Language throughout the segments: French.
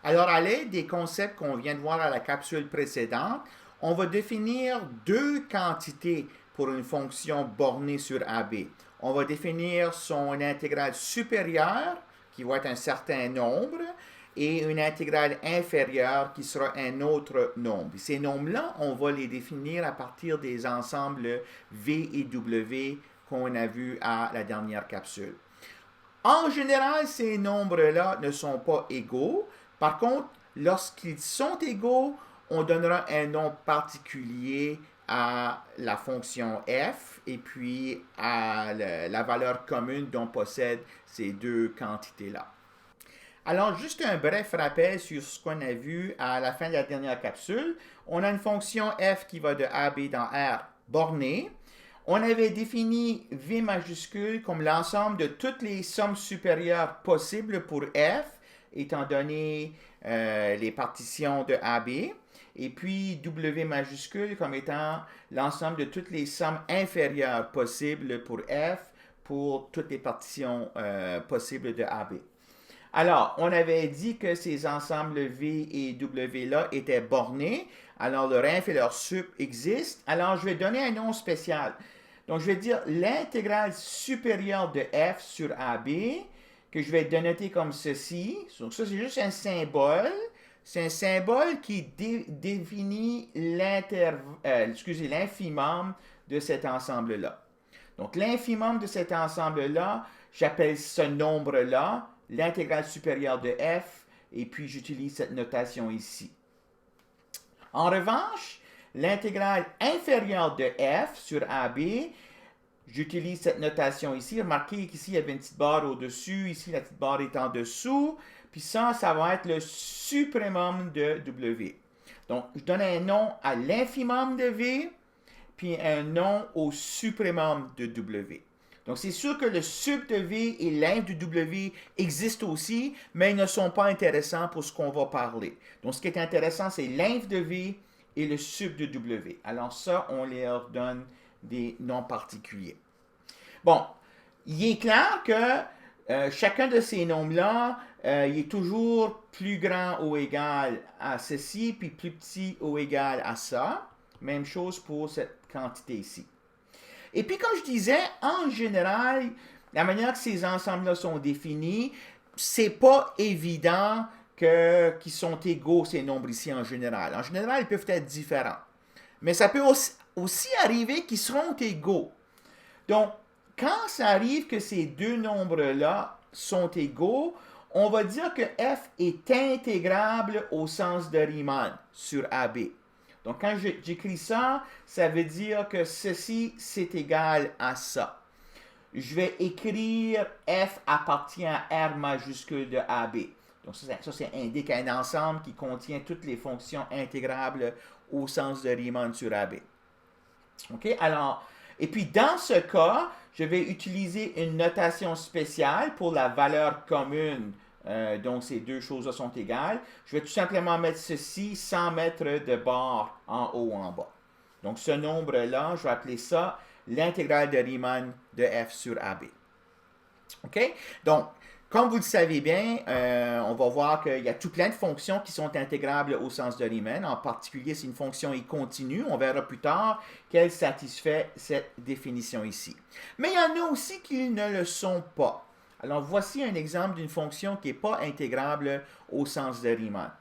Alors, à l'aide des concepts qu'on vient de voir à la capsule précédente, on va définir deux quantités pour une fonction bornée sur AB. On va définir son intégrale supérieure, qui va être un certain nombre, et une intégrale inférieure qui sera un autre nombre. Ces nombres-là, on va les définir à partir des ensembles V et W qu'on a vus à la dernière capsule. En général, ces nombres-là ne sont pas égaux. Par contre, lorsqu'ils sont égaux, on donnera un nom particulier à la fonction f et puis à la valeur commune dont possèdent ces deux quantités-là. Alors, juste un bref rappel sur ce qu'on a vu à la fin de la dernière capsule. On a une fonction f qui va de AB dans R bornée. On avait défini V majuscule comme l'ensemble de toutes les sommes supérieures possibles pour f, étant donné les partitions de AB, et puis W majuscule comme étant l'ensemble de toutes les sommes inférieures possibles pour f, pour toutes les partitions possibles de AB. Alors, on avait dit que ces ensembles V et W-là étaient bornés. Alors, leur inf et leur sup existent. Alors, je vais donner un nom spécial. Donc, je vais dire l'intégrale supérieure de f sur AB, que je vais dénoter comme ceci. Donc, ça, c'est juste un symbole. C'est un symbole qui définit l'infimum de cet ensemble-là. Donc, l'infimum de cet ensemble-là, j'appelle ce nombre-là l'intégrale supérieure de f, et puis j'utilise cette notation ici. En revanche, l'intégrale inférieure de f sur AB, j'utilise cette notation ici. Remarquez qu'ici, il y avait une petite barre au-dessus, ici, la petite barre est en dessous, puis ça va être le suprémum de W. Donc, je donne un nom à l'infimum de V, puis un nom au suprémum de W. Donc, c'est sûr que le sup de V et l'inf de W existent aussi, mais ils ne sont pas intéressants pour ce qu'on va parler. Donc, ce qui est intéressant, c'est l'inf de V et le sup de W. Alors ça, on leur donne des noms particuliers. Bon, il est clair que chacun de ces nombres-là, il est toujours plus grand ou égal à ceci, puis plus petit ou égal à ça. Même chose pour cette quantité ici. Et puis, comme je disais, en général, la manière que ces ensembles-là sont définis, c'est pas évident qu'ils sont égaux, ces nombres ici, en général. En général, ils peuvent être différents. Mais ça peut aussi arriver qu'ils seront égaux. Donc, quand ça arrive que ces deux nombres-là sont égaux, on va dire que f est intégrable au sens de Riemann sur AB. Donc, quand j'écris ça, ça veut dire que ceci, c'est égal à ça. Je vais écrire f appartient à R majuscule de AB. Donc, ça indique un ensemble qui contient toutes les fonctions intégrables au sens de Riemann sur AB. OK? Alors, et puis dans ce cas, je vais utiliser une notation spéciale pour la valeur commune. Donc, ces deux choses-là sont égales. Je vais tout simplement mettre ceci sans mettre de barre en haut ou en bas. Donc, ce nombre-là, je vais appeler ça l'intégrale de Riemann de f sur AB. OK? Donc, comme vous le savez bien, on va voir qu'il y a tout plein de fonctions qui sont intégrables au sens de Riemann. En particulier, si une fonction est continue, on verra plus tard qu'elle satisfait cette définition ici. Mais il y en a aussi qui ne le sont pas. Alors, voici un exemple d'une fonction qui n'est pas intégrable au sens de Riemann.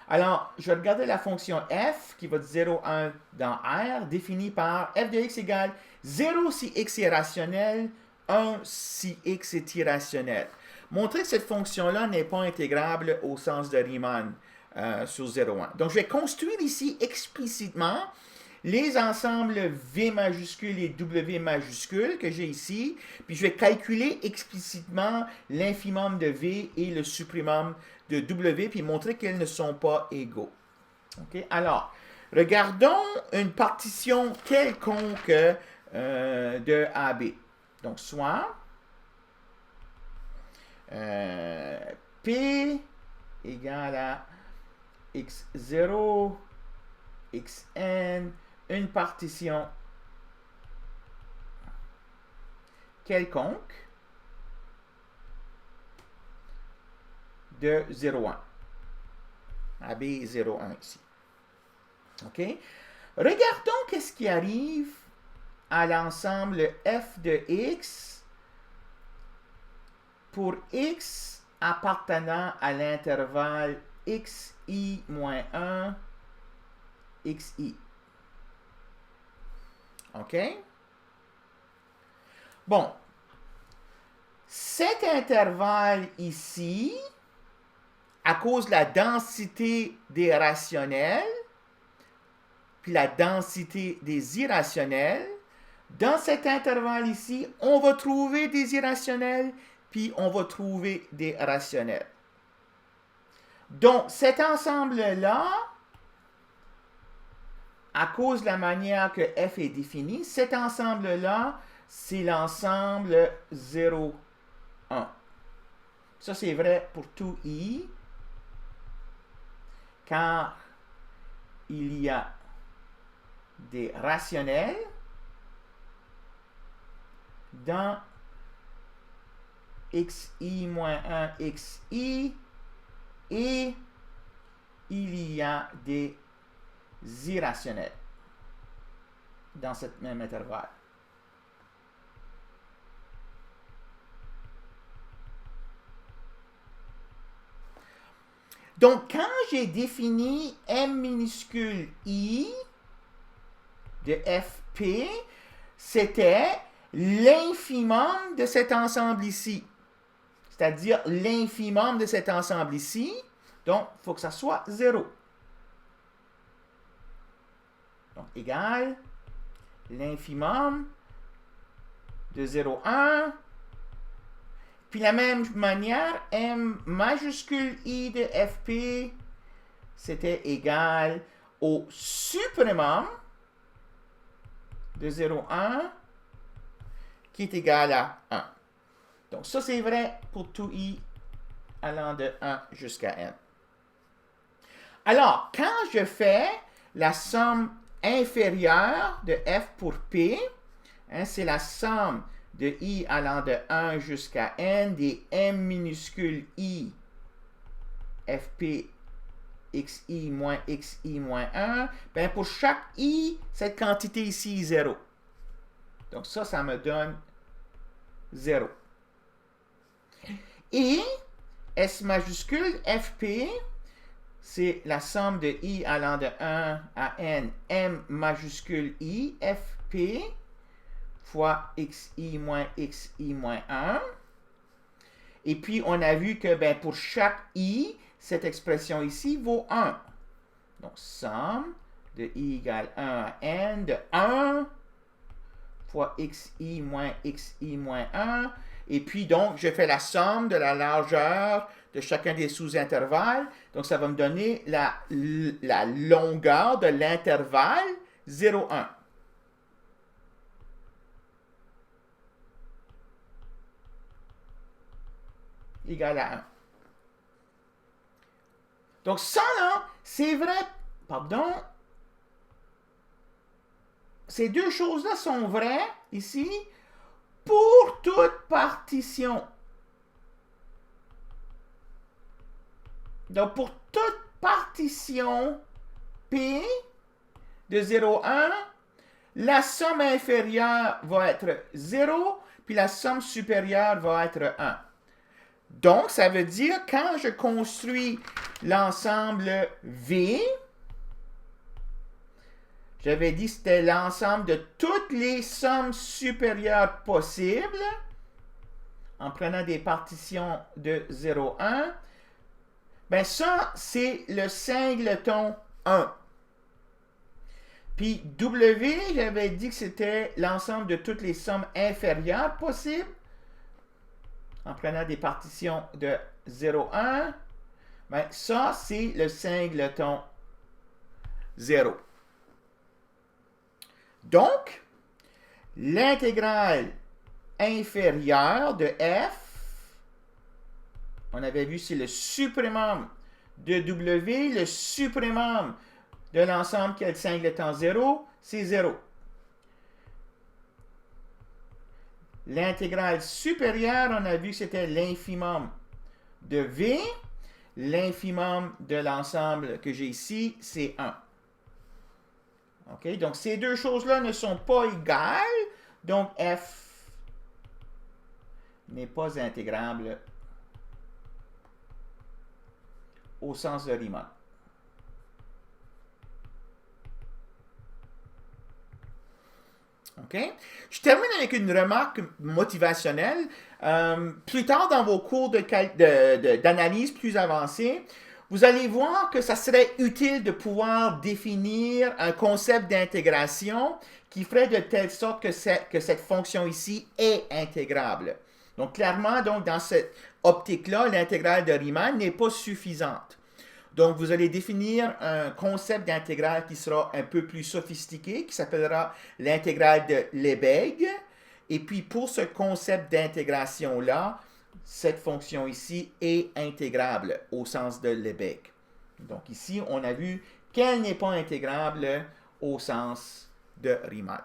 Alors, je vais regarder la fonction f qui va de 0 à 1 dans R, définie par f de x égale 0 si x est rationnel, 1 si x est irrationnel. Montrer que cette fonction-là n'est pas intégrable au sens de Riemann sur 0,1. Donc, je vais construire ici explicitement les ensembles V majuscule et W majuscule que j'ai ici, puis je vais calculer explicitement l'infimum de V et le suprimum de W, puis montrer qu'elles ne sont pas égaux. Okay? Alors, regardons une partition quelconque de AB. Donc, soit P égale à x0, xn, une partition quelconque de 0,1. AB 0, 1 ici. OK? Regardons qu'est-ce qui arrive à l'ensemble f de x pour x appartenant à l'intervalle xi-1, xi. OK? Bon. Cet intervalle ici, à cause de la densité des rationnels, puis la densité des irrationnels, dans cet intervalle ici, on va trouver des irrationnels, puis on va trouver des rationnels. Donc, cet ensemble-là, à cause de la manière que f est défini, cet ensemble-là, c'est l'ensemble 0, 1. Ça, c'est vrai pour tout i, car il y a des rationnels dans xi-1, xi, et il y a des irrationnels dans ce même intervalle. Donc, quand j'ai défini m minuscule i de fp, c'était l'infimum de cet ensemble ici. C'est-à-dire l'infimum de cet ensemble ici. Donc, il faut que ça soit 0. Donc, égal l'infimum de 0, 1. Puis, de la même manière, m majuscule i de fp, c'était égal au suprémum de 0, 1, qui est égal à 1. Donc, ça, c'est vrai pour tout i allant de 1 jusqu'à n. Alors, quand je fais la somme inférieure de f pour p, hein, c'est la somme de i allant de 1 jusqu'à n des m minuscule i fp xi moins xi moins 1, ben pour chaque i, cette quantité ici est 0. Donc ça me donne 0. Et S majuscule fp, c'est la somme de i allant de 1 à n, m majuscule i fp fois xi moins 1. Et puis, on a vu que ben, pour chaque i, cette expression ici vaut 1. Donc, somme de i égale 1 à n de 1 fois xi moins 1. Et puis, donc, je fais la somme de la largeur de chacun des sous-intervalles. Donc, ça va me donner la longueur de l'intervalle 0, 1. Égal à 1. Donc, ça, là, c'est vrai, pardon, ces deux choses-là sont vraies, ici, pour toute partition. Donc, pour toute partition P de 0, 1, la somme inférieure va être 0, puis la somme supérieure va être 1. Donc, ça veut dire, quand je construis l'ensemble V, j'avais dit que c'était l'ensemble de toutes les sommes supérieures possibles, en prenant des partitions de 0, 1, ben ça, c'est le singleton 1. Puis W, j'avais dit que c'était l'ensemble de toutes les sommes inférieures possibles, en prenant des partitions de 0, 1, ben ça, c'est le singleton 0. Donc, l'intégrale inférieure de f, on avait vu, c'est le suprémum de w, le suprémum de l'ensemble qui est le singleton 0, c'est 0. L'intégrale supérieure, on a vu que c'était l'infimum de v. l'infimum de l'ensemble que j'ai ici, c'est 1. OK? Donc, ces deux choses-là ne sont pas égales. Donc, f n'est pas intégrable au sens de Riemann. OK? Je termine avec une remarque motivationnelle. Plus tard dans vos cours d'analyse plus avancés, vous allez voir que ça serait utile de pouvoir définir un concept d'intégration qui ferait de telle sorte que cette fonction ici est intégrable. Donc, clairement, donc, dans cette optique-là, l'intégrale de Riemann n'est pas suffisante. Donc, vous allez définir un concept d'intégrale qui sera un peu plus sophistiqué, qui s'appellera l'intégrale de Lebesgue. Et puis, pour ce concept d'intégration-là, cette fonction ici est intégrable au sens de Lebesgue. Donc, ici, on a vu qu'elle n'est pas intégrable au sens de Riemann.